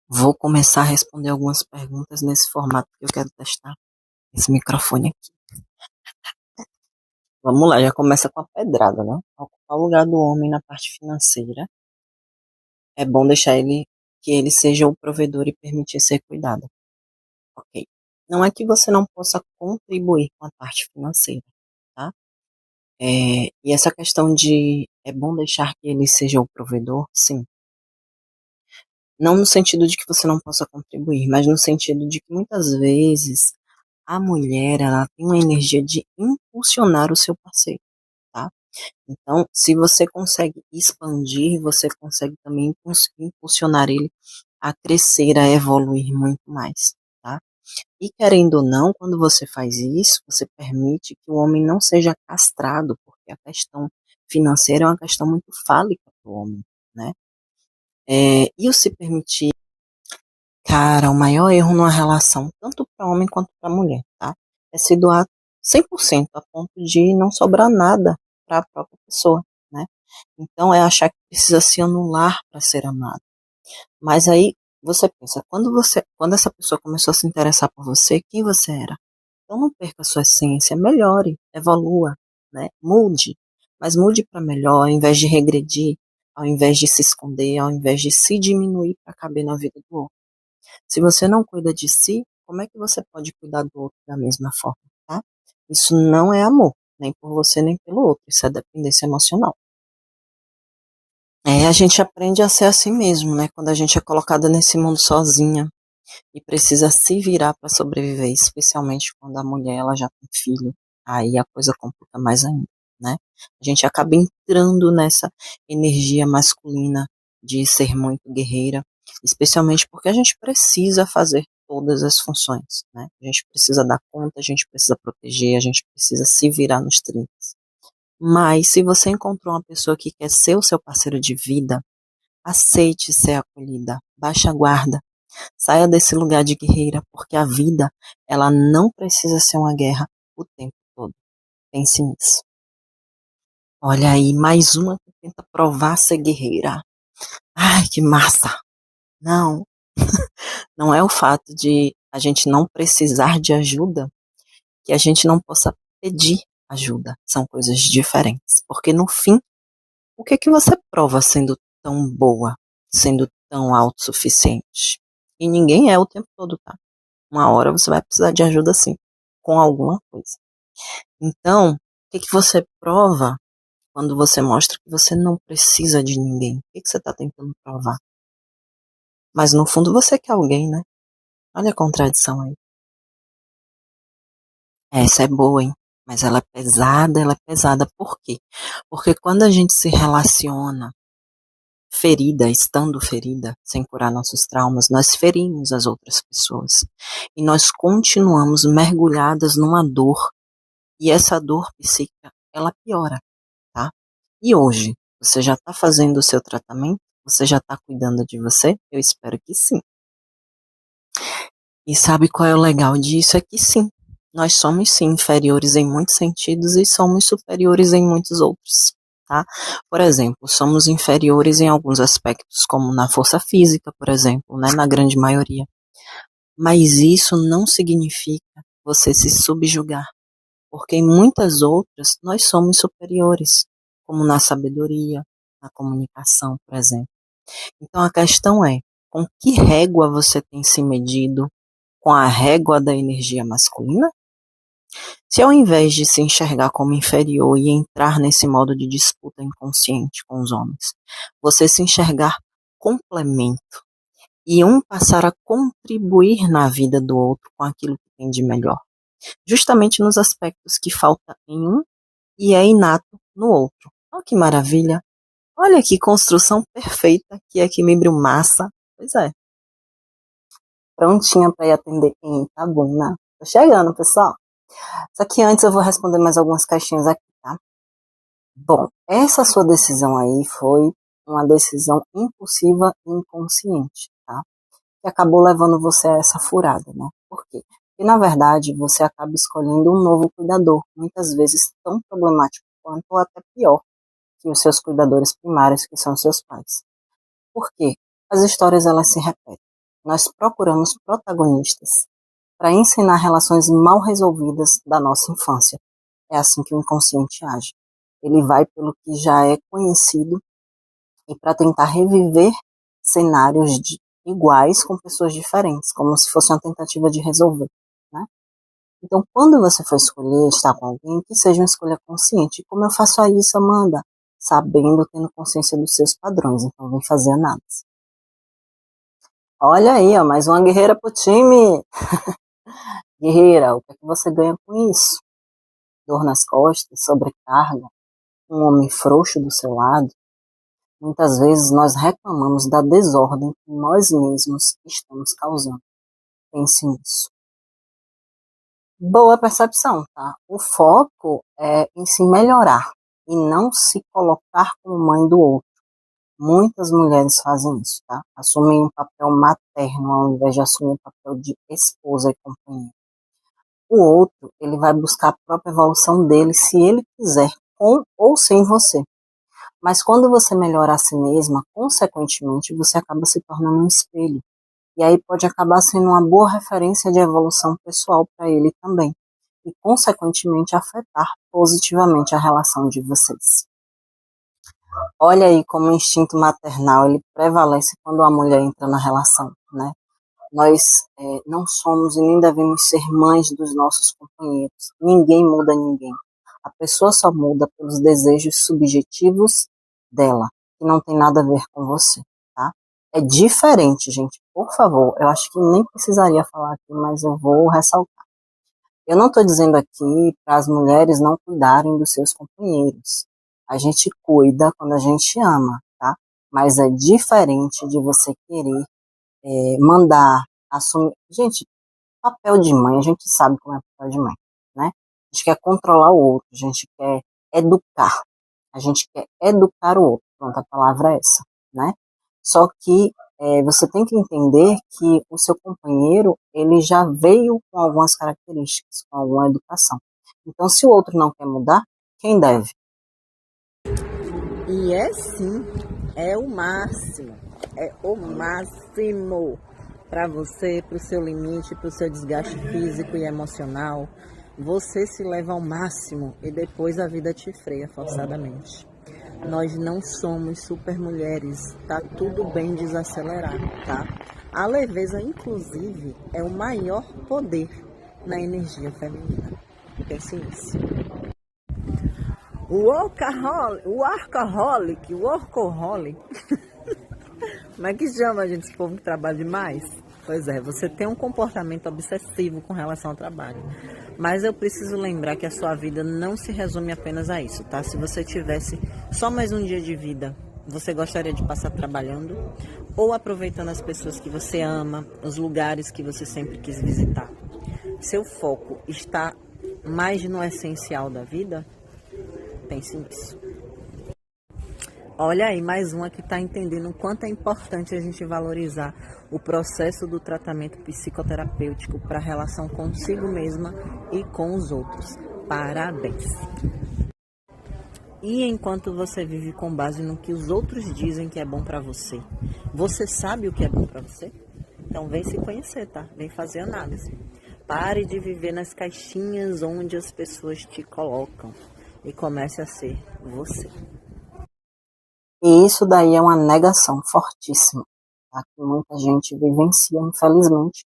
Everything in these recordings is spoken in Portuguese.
Vou começar a responder algumas perguntas nesse formato que eu quero testar esse microfone aqui. Vamos lá, já começa com a pedrada, né? Ocupar o lugar do homem na parte financeira. É bom deixar que ele seja o provedor e permitir ser cuidado. Ok. Não é que você não possa contribuir com a parte financeira, tá? E essa questão de é bom deixar que ele seja o provedor, sim. Não no sentido de que você não possa contribuir, mas no sentido de que muitas vezes a mulher, ela tem uma energia de impulsionar o seu parceiro, tá? Então, se você consegue expandir, você consegue também impulsionar ele a crescer, a evoluir muito mais, tá? E querendo ou não, quando você faz isso, você permite que o homem não seja castrado, porque a questão financeira é uma questão muito fálica para o homem, né? E o se permitir, cara, o maior erro numa relação, tanto para homem quanto para mulher, tá? É se doar 100% a ponto de não sobrar nada para a própria pessoa, né? Então é achar que precisa se anular para ser amado. Mas aí você pensa, quando essa pessoa começou a se interessar por você, quem você era? Então não perca a sua essência, melhore, evolua, né? Mude, mas mude para melhor, ao invés de regredir, ao invés de se esconder, ao invés de se diminuir para caber na vida do outro. Se você não cuida de si, como é que você pode cuidar do outro da mesma forma, tá? Isso não é amor, nem por você nem pelo outro, isso é dependência emocional. A gente aprende a ser assim mesmo, né? Quando a gente é colocada nesse mundo sozinha e precisa se virar para sobreviver, especialmente quando a mulher ela já tem filho, aí a coisa complica mais ainda, né? A gente acaba entrando nessa energia masculina de ser muito guerreira, especialmente porque a gente precisa fazer todas as funções, né? A gente precisa dar conta, a gente precisa proteger, a gente precisa se virar nos 30. Mas se você encontrou uma pessoa que quer ser o seu parceiro de vida, aceite ser acolhida, baixe a guarda, saia desse lugar de guerreira, porque a vida, ela não precisa ser uma guerra o tempo todo. Pense nisso. Olha aí, mais uma que tenta provar ser guerreira. Ai, que massa! Não, não é o fato de a gente não precisar de ajuda que a gente não possa pedir ajuda. São coisas diferentes. Porque no fim, o que é que você prova sendo tão boa, sendo tão autossuficiente? E ninguém é o tempo todo, tá? Uma hora você vai precisar de ajuda sim, com alguma coisa. Então, o que que você prova quando você mostra que você não precisa de ninguém? O que que você está tentando provar? Mas no fundo você quer alguém, né? Olha a contradição aí. Essa é boa, hein? Mas ela é pesada, ela é pesada. Por quê? Porque quando a gente se relaciona ferida, estando ferida, sem curar nossos traumas, nós ferimos as outras pessoas. E nós continuamos mergulhadas numa dor. E essa dor psíquica, ela piora, tá? E hoje, você já está fazendo o seu tratamento? Você já está cuidando de você? Eu espero que sim. E sabe qual é o legal disso? É que sim, nós somos sim inferiores em muitos sentidos e somos superiores em muitos outros, tá? Por exemplo, somos inferiores em alguns aspectos, como na força física, por exemplo, né? Na grande maioria. Mas isso não significa você se subjugar, porque em muitas outras nós somos superiores, como na sabedoria, na comunicação, por exemplo. Então a questão é, com que régua você tem se medido? Com a régua da energia masculina? Se ao invés de se enxergar como inferior e entrar nesse modo de disputa inconsciente com os homens, você se enxergar complemento e um passar a contribuir na vida do outro com aquilo que tem de melhor, justamente nos aspectos que falta em um e é inato no outro. Olha que maravilha! Olha que construção perfeita, que equilíbrio massa. Pois é. Prontinha para ir atender quem? Tá bom, né? Tô chegando, pessoal. Só que antes eu vou responder mais algumas caixinhas aqui, tá? Bom, essa sua decisão aí foi uma decisão impulsiva e inconsciente, tá? Que acabou levando você a essa furada, né? Por quê? Porque, na verdade, você acaba escolhendo um novo cuidador, muitas vezes tão problemático quanto ou até pior que os seus cuidadores primários, que são seus pais. Por quê? As histórias, elas se repetem. nós procuramos protagonistas para ensinar relações mal resolvidas da nossa infância. É assim que o inconsciente age. Ele vai pelo que já é conhecido e para tentar reviver cenários iguais com pessoas diferentes, como se fosse uma tentativa de resolver, né? Então, quando você for escolher estar com alguém, que seja uma escolha consciente. Como eu faço isso, Amanda? Sabendo, tendo consciência dos seus padrões. Então, vem fazer análise. Olha aí, ó, mais uma guerreira pro time. Guerreira, o que é que você ganha com isso? Dor nas costas, sobrecarga, um homem frouxo do seu lado. Muitas vezes nós reclamamos da desordem que nós mesmos estamos causando. Pense nisso. Boa percepção, tá? O foco é em se melhorar e não se colocar como mãe do outro. Muitas mulheres fazem isso, tá? Assumem um papel materno ao invés de assumir o papel de esposa e companheira. O outro, ele vai buscar a própria evolução dele, se ele quiser, com ou sem você. Mas quando você melhora a si mesma, consequentemente, você acaba se tornando um espelho. E aí pode acabar sendo uma boa referência de evolução pessoal para ele também. E, consequentemente, afetar positivamente a relação de vocês. Olha aí como o instinto maternal ele prevalece quando a mulher entra na relação, né? Nós não somos e nem devemos ser mães dos nossos companheiros. Ninguém muda ninguém. A pessoa só muda pelos desejos subjetivos dela, que não tem nada a ver com você, tá? É diferente, gente. Por favor, eu acho que nem precisaria falar aqui, mas eu vou ressaltar. Eu não estou dizendo aqui para as mulheres não cuidarem dos seus companheiros. A gente cuida quando a gente ama, tá? Mas é diferente de você querer mandar, assumir. Gente, papel de mãe, a gente sabe como é papel de mãe, né? A gente quer controlar o outro, a gente quer educar. A gente quer educar o outro. Pronto, a palavra é essa, né? Só que você tem que entender que o seu companheiro, ele já veio com algumas características, com alguma educação. Então, se o outro não quer mudar, quem deve? E é sim, é o máximo para você, para o seu limite, para o seu desgaste físico e emocional. Você se leva ao máximo e depois a vida te freia forçadamente. Nós não somos super mulheres, tá tudo bem desacelerar, tá? A leveza, inclusive, é o maior poder na energia feminina. Pense nisso. O workaholic. Como é que chama, gente, esse povo que trabalha demais? Pois é, você tem um comportamento obsessivo com relação ao trabalho. Mas eu preciso lembrar que a sua vida não se resume apenas a isso, tá? Se você tivesse só mais um dia de vida, você gostaria de passar trabalhando ou aproveitando as pessoas que você ama, os lugares que você sempre quis visitar? Seu foco está mais no essencial da vida? Pense nisso. Olha aí, mais uma que está entendendo o quanto é importante a gente valorizar o processo do tratamento psicoterapêutico para a relação consigo mesma e com os outros. Parabéns! E enquanto você vive com base no que os outros dizem que é bom para você, você sabe o que é bom para você? Então vem se conhecer, tá? Vem fazer análise. Pare de viver nas caixinhas onde as pessoas te colocam e comece a ser você. E isso daí é uma negação fortíssima, tá? Que muita gente vivencia, infelizmente,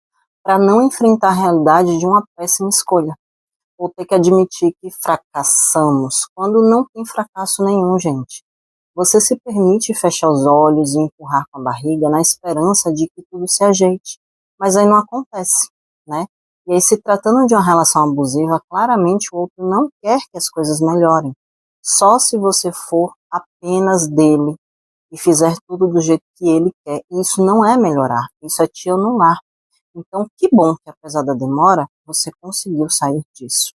para não enfrentar a realidade de uma péssima escolha. Ou ter que admitir que fracassamos, quando não tem fracasso nenhum, gente. Você se permite fechar os olhos e empurrar com a barriga na esperança de que tudo se ajeite. Mas aí não acontece, né? E aí, se tratando de uma relação abusiva, claramente o outro não quer que as coisas melhorem. Só se você for apenas dele e fizer tudo do jeito que ele quer. E isso não é melhorar, isso é te anular. Então, que bom que apesar da demora, você conseguiu sair disso.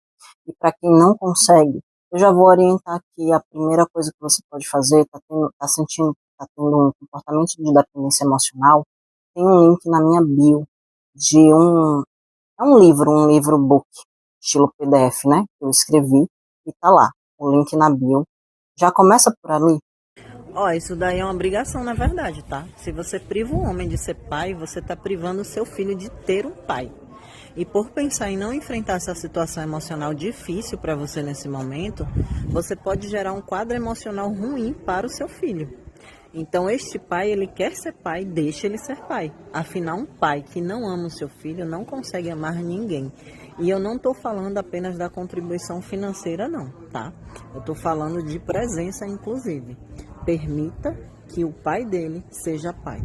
E para quem não consegue, eu já vou orientar aqui a primeira coisa que você pode fazer, está tendo um comportamento de dependência emocional, tem um link na minha bio de um livro book, estilo PDF, né, que eu escrevi, e tá lá, o link na bio. Já começa por ali. Ó, isso daí é uma obrigação, na verdade, tá? Se você priva o homem de ser pai, você tá privando o seu filho de ter um pai. E por pensar em não enfrentar essa situação emocional difícil para você nesse momento, você pode gerar um quadro emocional ruim para o seu filho. Então, este pai, ele quer ser pai, deixa ele ser pai. Afinal, um pai que não ama o seu filho não consegue amar ninguém. E eu não estou falando apenas da contribuição financeira, não, tá? Eu estou falando de presença, inclusive. Permita que o pai dele seja pai.